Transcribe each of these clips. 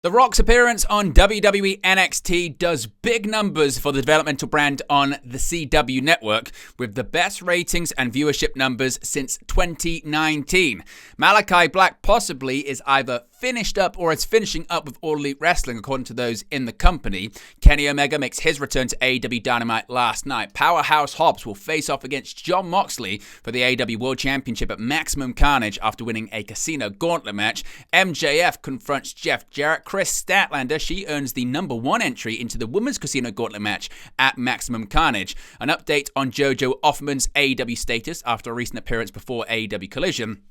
The Rock's appearance on WWE NXT does big numbers for the developmental brand on the CW network, with the best ratings and viewership numbers since 2019. Malakai Black possibly is either finished up or is finishing up with All Elite Wrestling, according to those in the company. Kenny Omega makes his return to AEW Dynamite last night. Powerhouse Hobbs will face off against Jon Moxley for the AEW World Championship at Maximum Carnage after winning a Casino Gauntlet match. MJF confronts Jeff Jarrett. Chris Statlander, she earns the #1 entry into the Women's Casino Gauntlet match at Maximum Carnage. An update on JoJo Offerman's AEW status after a recent appearance before AEW Collision.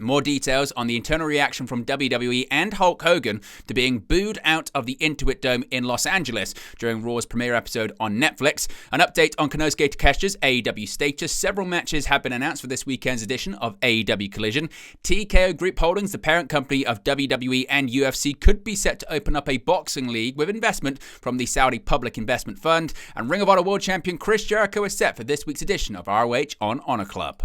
More details on the internal reaction from WWE and Hulk Hogan to being booed out of the Intuit Dome in Los Angeles during Raw's premiere episode on Netflix. An update on Konosuke Takeshita's AEW status. Several matches have been announced for this weekend's edition of AEW Collision. TKO Group Holdings, the parent company of WWE and UFC, could be set to open up a boxing league with investment from the Saudi Public Investment Fund. And Ring of Honor World Champion Chris Jericho is set for this week's edition of ROH on Honor Club.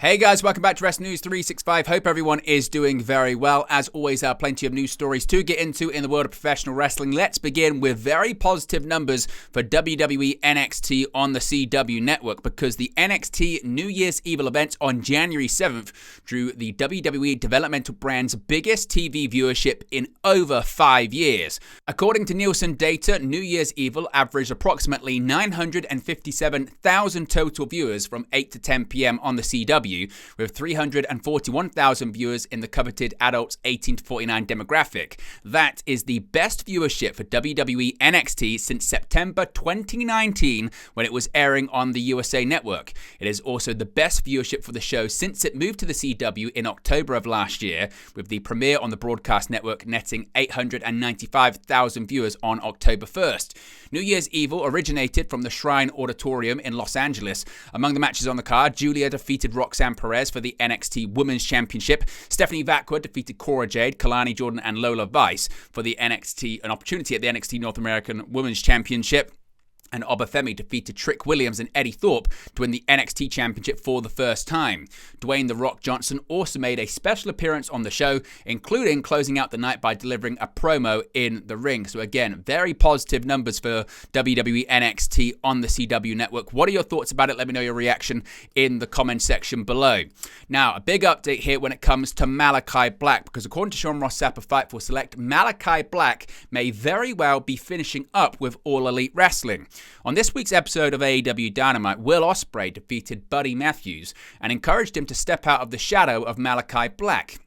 Hey guys, welcome back to Wrestling News 365. Hope everyone is doing very well. As always, plenty of news stories to get into in the world of professional wrestling. Let's begin with very positive numbers for WWE NXT on the CW network, because the NXT New Year's Evil event on January 7th drew the WWE developmental brand's biggest TV viewership in over 5 years. According to Nielsen data, New Year's Evil averaged approximately 957,000 total viewers from 8 to 10 p.m. on the CW, with 341,000 viewers in the coveted adults 18 to 49 demographic. That is the best viewership for WWE NXT since September 2019, when it was airing on the USA Network. It is also the best viewership for the show since it moved to the CW in October of last year, with the premiere on the broadcast network netting 895,000 viewers on October 1st. New Year's Evil originated from the Shrine Auditorium in Los Angeles. Among the matches on the card, Julia defeated Roxanne Perez for the NXT Women's Championship. Stephanie Vacqua defeated Cora Jade, Kalani Jordan, and Lola Vice for an opportunity at the NXT North American Women's Championship. And Obafemi defeated Trick Williams and Eddie Thorpe to win the NXT Championship for the first time. Dwayne "The Rock" Johnson also made a special appearance on the show, including closing out the night by delivering a promo in the ring. So again, very positive numbers for WWE NXT on the CW network. What are your thoughts about it? Let me know your reaction in the comment section below. Now, a big update here when it comes to Malakai Black, because according to Sean Ross Sapp of Fightful Select, Malakai Black may very well be finishing up with All Elite Wrestling. On this week's episode of AEW Dynamite, Will Ospreay defeated Buddy Matthews and encouraged him to step out of the shadow of Malakai Black.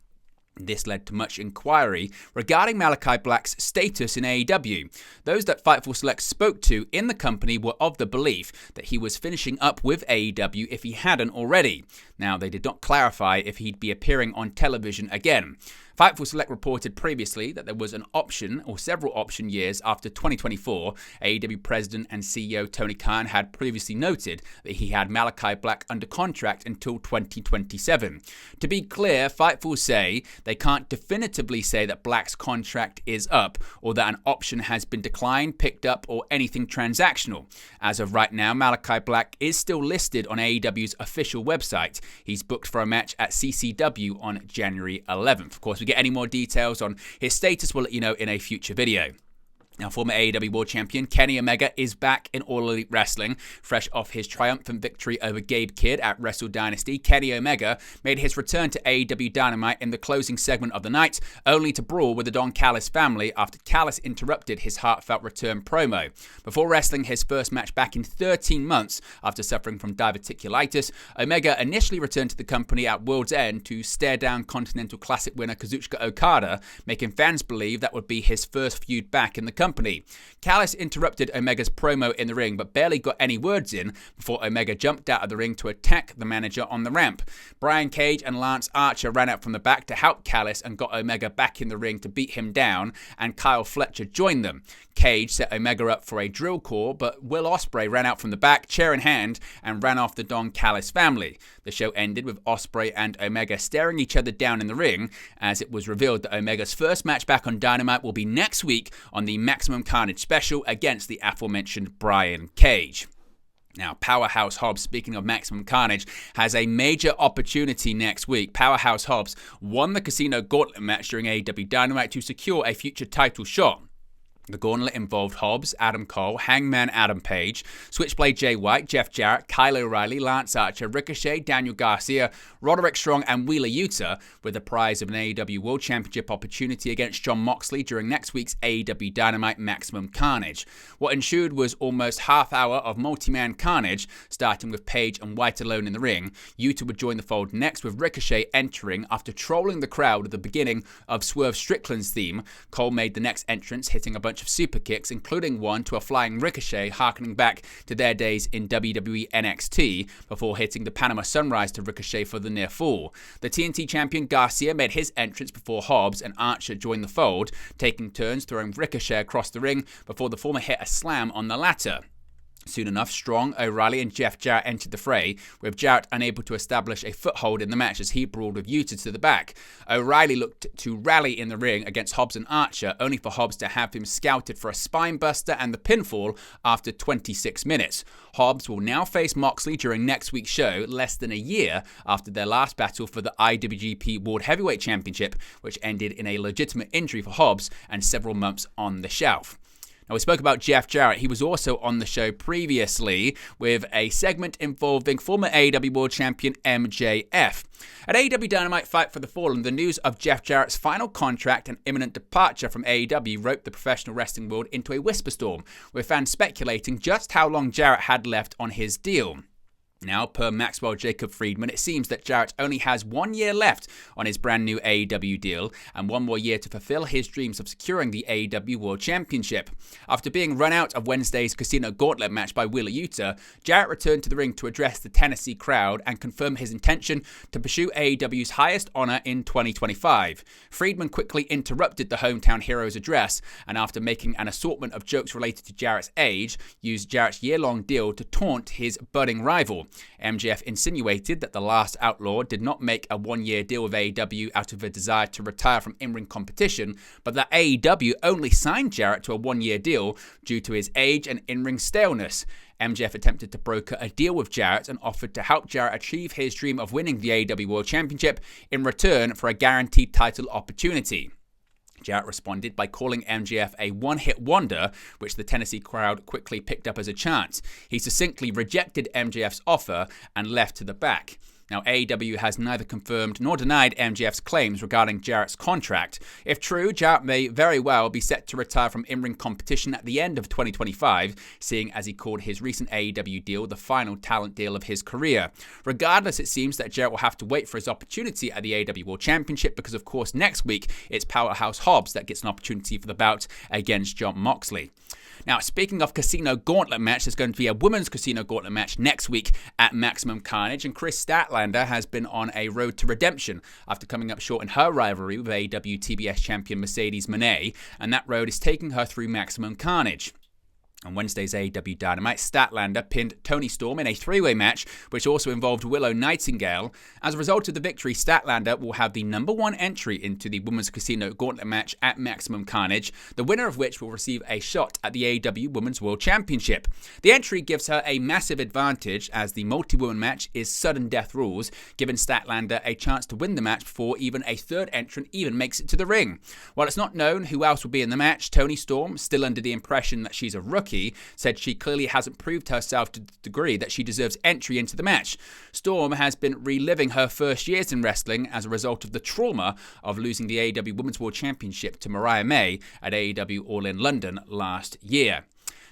This led to much inquiry regarding Malakai Black's status in AEW. Those that Fightful Select spoke to in the company were of the belief that he was finishing up with AEW if he hadn't already. Now, they did not clarify if he'd be appearing on television again. Fightful Select reported previously that there was an option or several option years after 2024. AEW President and CEO Tony Khan had previously noted that he had Malakai Black under contract until 2027. To be clear, Fightful say they can't definitively say that Black's contract is up or that an option has been declined, picked up, or anything transactional. As of right now, Malakai Black is still listed on AEW's official website. He's booked for a match at CCW on January 11th. Of course, we get any more details on his status, we'll let you know in a future video. Now, former AEW World Champion Kenny Omega is back in All Elite Wrestling. Fresh off his triumphant victory over Gabe Kidd at Wrestle Dynasty, Kenny Omega made his return to AEW Dynamite in the closing segment of the night, only to brawl with the Don Callis family after Callis interrupted his heartfelt return promo. Before wrestling his first match back in 13 months after suffering from diverticulitis, Omega initially returned to the company at World's End to stare down Continental Classic winner Kazuchika Okada, making fans believe that would be his first feud back in the company. Callis interrupted Omega's promo in the ring, but barely got any words in before Omega jumped out of the ring to attack the manager on the ramp. Brian Cage and Lance Archer ran out from the back to help Callis and got Omega back in the ring to beat him down, and Kyle Fletcher joined them. Cage set Omega up for a drill call, but Will Ospreay ran out from the back, chair in hand, and ran off the Don Callis family. The show ended with Ospreay and Omega staring each other down in the ring, as it was revealed that Omega's first match back on Dynamite will be next week on the Maximum Carnage special against the aforementioned Brian Cage. Now, Powerhouse Hobbs, speaking of Maximum Carnage, has a major opportunity next week. Powerhouse Hobbs won the Casino Gauntlet match during AEW Dynamite to secure a future title shot. The Gauntlet involved Hobbs, Adam Cole, Hangman Adam Page, Switchblade Jay White, Jeff Jarrett, Kyle O'Reilly, Lance Archer, Ricochet, Daniel Garcia, Roderick Strong, and Wheeler Yuta, with the prize of an AEW World Championship opportunity against Jon Moxley during next week's AEW Dynamite Maximum Carnage. What ensued was almost half hour of multi-man carnage, starting with Page and White alone in the ring. Yuta would join the fold next, with Ricochet entering after trolling the crowd at the beginning of Swerve Strickland's theme. Cole made the next entrance, hitting a bunch of super kicks, including one to a flying Ricochet, harkening back to their days in WWE NXT, before hitting the Panama Sunrise to Ricochet for the near fall. The TNT champion Garcia made his entrance before Hobbs and Archer joined the fold, taking turns throwing Ricochet across the ring before the former hit a slam on the latter. Soon enough, Strong, O'Reilly, and Jeff Jarrett entered the fray, with Jarrett unable to establish a foothold in the match as he brawled with Yuta to the back. O'Reilly looked to rally in the ring against Hobbs and Archer, only for Hobbs to have him scouted for a spine buster and the pinfall after 26 minutes. Hobbs will now face Moxley during next week's show, less than a year after their last battle for the IWGP World Heavyweight Championship, which ended in a legitimate injury for Hobbs and several months on the shelf. Now, we spoke about Jeff Jarrett. He was also on the show previously with a segment involving former AEW World Champion MJF. At AEW Dynamite Fight for the Fallen, the news of Jeff Jarrett's final contract and imminent departure from AEW roped the professional wrestling world into a whisper storm, with fans speculating just how long Jarrett had left on his deal. Now, per Maxwell Jacob Friedman, it seems that Jarrett only has 1 year left on his brand new AEW deal and one more year to fulfill his dreams of securing the AEW World Championship. After being run out of Wednesday's Casino Gauntlet match by Wheeler Yuta, Jarrett returned to the ring to address the Tennessee crowd and confirm his intention to pursue AEW's highest honor in 2025. Friedman quickly interrupted the hometown hero's address and, after making an assortment of jokes related to Jarrett's age, used Jarrett's year-long deal to taunt his budding rival. MJF insinuated that the last Outlaw did not make a 1 year deal with AEW out of a desire to retire from in-ring competition, but that AEW only signed Jarrett to a 1 year deal due to his age and in-ring staleness. MJF attempted to broker a deal with Jarrett and offered to help Jarrett achieve his dream of winning the AEW World Championship in return for a guaranteed title opportunity. Jarrett responded by calling MJF a one-hit wonder, which the Tennessee crowd quickly picked up as a chant. He succinctly rejected MJF's offer and left to the back. Now, AEW has neither confirmed nor denied MJF's claims regarding Jarrett's contract. If true, Jarrett may very well be set to retire from in-ring competition at the end of 2025, seeing as he called his recent AEW deal the final talent deal of his career. Regardless, it seems that Jarrett will have to wait for his opportunity at the AEW World Championship because, of course, next week it's Powerhouse Hobbs that gets an opportunity for the bout against Jon Moxley. Now, speaking of Casino Gauntlet match, there's going to be a women's Casino Gauntlet match next week at Maximum Carnage, and Chris Statlander has been on a road to redemption after coming up short in her rivalry with AEW TBS champion Mercedes Moné, and that road is taking her through Maximum Carnage. On Wednesday's AEW Dynamite, Statlander pinned Toni Storm in a three-way match, which also involved Willow Nightingale. As a result of the victory, Statlander will have the number one entry into the Women's Casino Gauntlet match at Maximum Carnage, the winner of which will receive a shot at the AEW Women's World Championship. The entry gives her a massive advantage, as the multi-woman match is sudden death rules, giving Statlander a chance to win the match before even a third entrant even makes it to the ring. While it's not known who else will be in the match, Toni Storm, still under the impression that she's a rookie, said she clearly hasn't proved herself to the degree that she deserves entry into the match. Storm has been reliving her first years in wrestling as a result of the trauma of losing the AEW Women's World Championship to Mariah May at AEW All In London last year.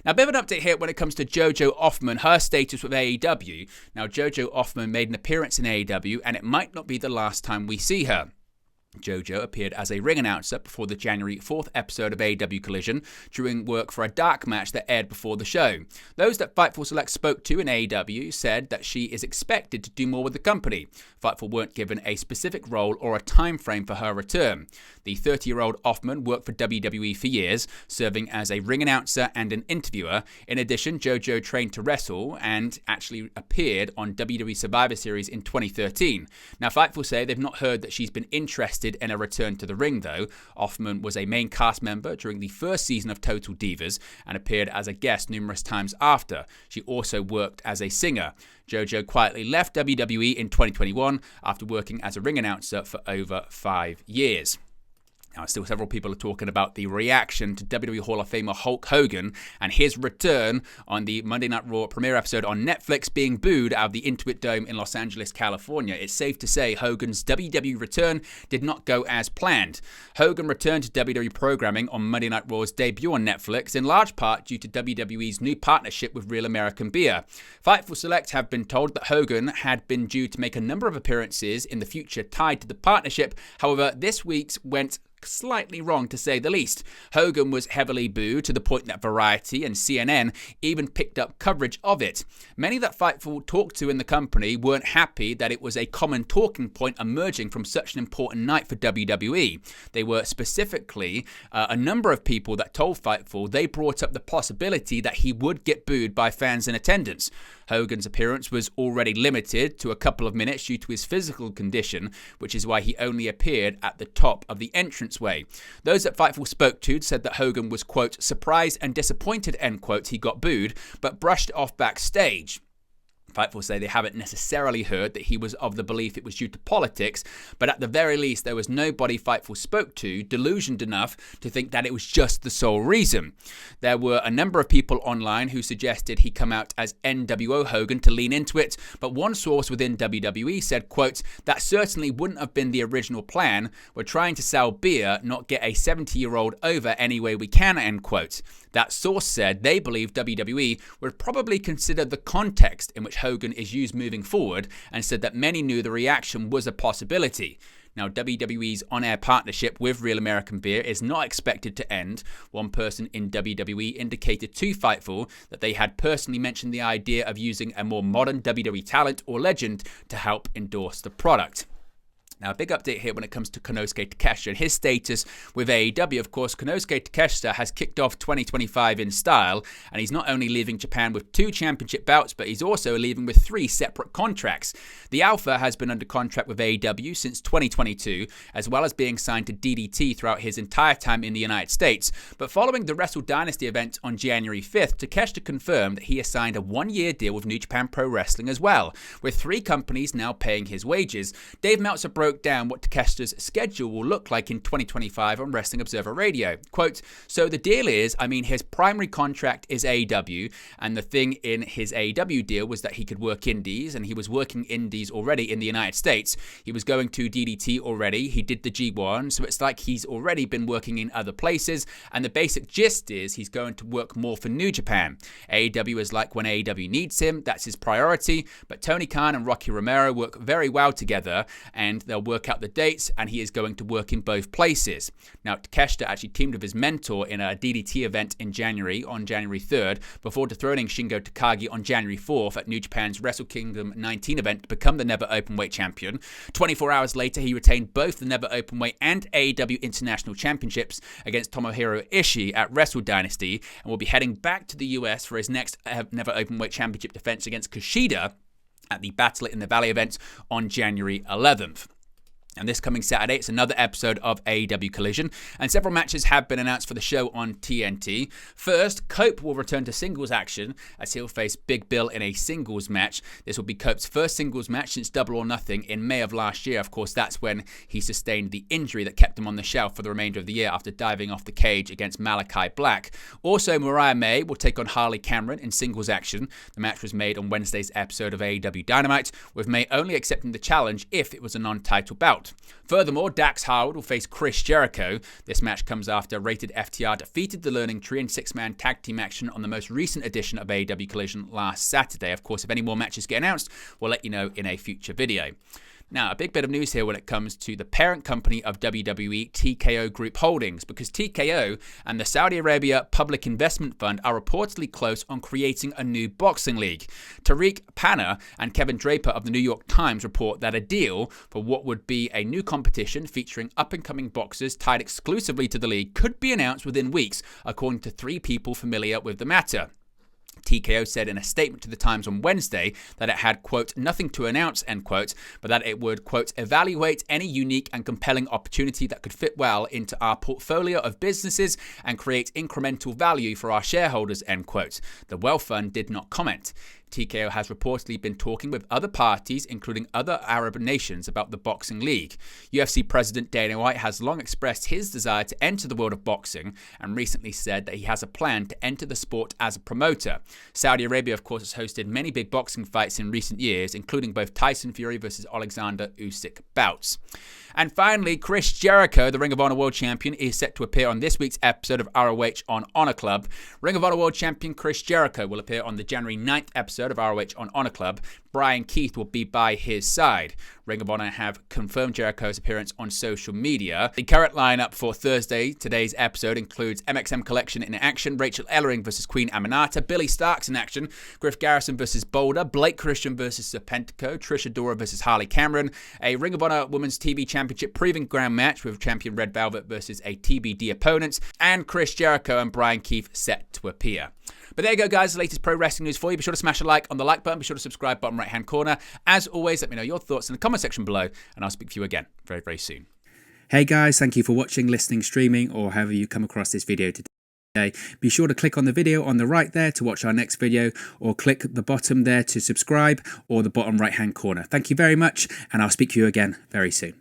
Now, a bit of an update here when it comes to JoJo Offerman, her status with AEW. Now, JoJo Offerman made an appearance in AEW, and it might not be the last time we see her. JoJo appeared as a ring announcer before the January 4th episode of AEW Collision during work for a dark match that aired before the show. Those that Fightful Select spoke to in AEW said that she is expected to do more with the company. Fightful weren't given a specific role or a time frame for her return. The 30-year-old Offerman worked for WWE for years, serving as a ring announcer and an interviewer. In addition, JoJo trained to wrestle and actually appeared on WWE Survivor Series in 2013. Now, Fightful say they've not heard that she's been interested interested in a return to the ring, though. Offerman was a main cast member during the first season of Total Divas and appeared as a guest numerous times after. She also worked as a singer. JoJo quietly left WWE in 2021 after working as a ring announcer for over 5 years. Now, still several people are talking about the reaction to WWE Hall of Famer Hulk Hogan and his return on the Monday Night Raw premiere episode on Netflix being booed out of the Intuit Dome in Los Angeles, California. It's safe to say Hogan's WWE return did not go as planned. Hogan returned to WWE programming on Monday Night Raw's debut on Netflix, in large part due to WWE's new partnership with Real American Beer. Fightful Select have been told that Hogan had been due to make a number of appearances in the future tied to the partnership. However, this week's went slightly wrong, to say the least. Hogan was heavily booed to the point that Variety and CNN even picked up coverage of it. Many that Fightful talked to in the company weren't happy that it was a common talking point emerging from such an important night for WWE. They were specifically a number of people that told Fightful they brought up the possibility that he would get booed by fans in attendance. Hogan's appearance was already limited to a couple of minutes due to his physical condition, which is why he only appeared at the top of the entranceway. Those that Fightful spoke to said that Hogan was, quote, surprised and disappointed, end quote, he got booed, but brushed it off backstage. Fightful say they haven't necessarily heard that he was of the belief it was due to politics, but at the very least there was nobody Fightful spoke to delusioned enough to think that it was just the sole reason. There were a number of people online who suggested he come out as NWO Hogan to lean into it, but one source within WWE said, quote, that certainly wouldn't have been the original plan. We're trying to sell beer, not get a 70-year-old over any way we can, end quote. That source said they believe WWE would probably consider the context in which Hogan is used moving forward, and said that many knew the reaction was a possibility. Now, WWE's on-air partnership with Real American Beer is not expected to end. One person in WWE indicated to Fightful that they had personally mentioned the idea of using a more modern WWE talent or legend to help endorse the product. Now, a big update here when it comes to Konosuke Takeshita and his status with AEW. Of course, Konosuke Takeshita has kicked off 2025 in style, and he's not only leaving Japan with 2 championship bouts, but he's also leaving with 3 separate contracts. The Alpha has been under contract with AEW since 2022, as well as being signed to DDT throughout his entire time in the United States. But following the Wrestle Dynasty event on January 5th, Takeshita confirmed that he has signed a 1-year deal with New Japan Pro Wrestling as well, with 3 companies now paying his wages. Dave Meltzer broke down what Takeshita's schedule will look like in 2025 on Wrestling Observer Radio. Quote, so the deal is, his primary contract is AEW, and the thing in his AEW deal was that he could work indies, and he was working indies already in the United States. He was going to DDT already, he did the G1, so it's like he's already been working in other places, and the basic gist is he's going to work more for New Japan. AEW is like when AEW needs him, that's his priority, but Tony Khan and Rocky Romero work very well together, and they'll work out the dates, and he is going to work in both places. Now, Takeshita actually teamed with his mentor in a DDT event in January, on January 3rd, before dethroning Shingo Takagi on January 4th at New Japan's Wrestle Kingdom 19 event to become the Never Openweight champion. 24 hours later, he retained both the Never Openweight and AEW International Championships against Tomohiro Ishii at Wrestle Dynasty, and will be heading back to the US for his next Never Openweight Championship defense against Kushida at the Battle in the Valley event on January 11th. And this coming Saturday, it's another episode of AEW Collision, and several matches have been announced for the show on TNT. First, Cope will return to singles action as he'll face Big Bill in a singles match. This will be Cope's first singles match since Double or Nothing in May of last year. Of course, that's when he sustained the injury that kept him on the shelf for the remainder of the year after diving off the cage against Malakai Black. Also, Mariah May will take on Harley Cameron in singles action. The match was made on Wednesday's episode of AEW Dynamite, with May only accepting the challenge if it was a non-title bout. Furthermore, Dax Harwood will face Chris Jericho. This match comes after Rated FTR defeated the Learning Tree in 6-man tag team action on the most recent edition of AEW Collision last Saturday. Of course, if any more matches get announced, we'll let you know in a future video. Now, a big bit of news here when it comes to the parent company of WWE, TKO Group Holdings, because TKO and the Saudi Arabia Public Investment Fund are reportedly close on creating a new boxing league. Tariq Panna and Kevin Draper of the New York Times report that a deal for what would be a new competition featuring up-and-coming boxers tied exclusively to the league could be announced within weeks, according to 3 people familiar with the matter. TKO said in a statement to the Times on Wednesday that it had, quote, nothing to announce, end quote, but that it would, quote, evaluate any unique and compelling opportunity that could fit well into our portfolio of businesses and create incremental value for our shareholders, end quote. The Wealth Fund did not comment. TKO has reportedly been talking with other parties, including other Arab nations, about the boxing league. UFC President Dana White has long expressed his desire to enter the world of boxing and recently said that he has a plan to enter the sport as a promoter. Saudi Arabia, of course, has hosted many big boxing fights in recent years, including both Tyson Fury versus Alexander Usyk bouts. And finally, Chris Jericho, the Ring of Honor World Champion, is set to appear on this week's episode of ROH on Honor Club. Ring of Honor World Champion Chris Jericho will appear on the January 9th episode of ROH on Honor Club. Brian Keith will be by his side. Ring of Honor have confirmed Jericho's appearance on social media. The current lineup for Thursday, today's episode, includes MXM Collection in action, Rachel Ellering versus Queen Aminata, Billy Starks in action, Griff Garrison versus Boulder, Blake Christian versus Serpentico, Trish Adora versus Harley Cameron, a Ring of Honor Women's TV Championship Proving Ground match with champion Red Velvet versus a TBD opponent, and Chris Jericho and Brian Keith set to appear. But there you go, guys, the latest pro wrestling news for you. Be sure to smash a like on the like button. Be sure to subscribe, bottom right-hand corner. As always, let me know your thoughts in the comment section below, and I'll speak to you again very, very soon. Hey, guys, thank you for watching, listening, streaming, or however you come across this video today. Be sure to click on the video on the right there to watch our next video, or click the bottom there to subscribe, or the bottom right-hand corner. Thank you very much, and I'll speak to you again very soon.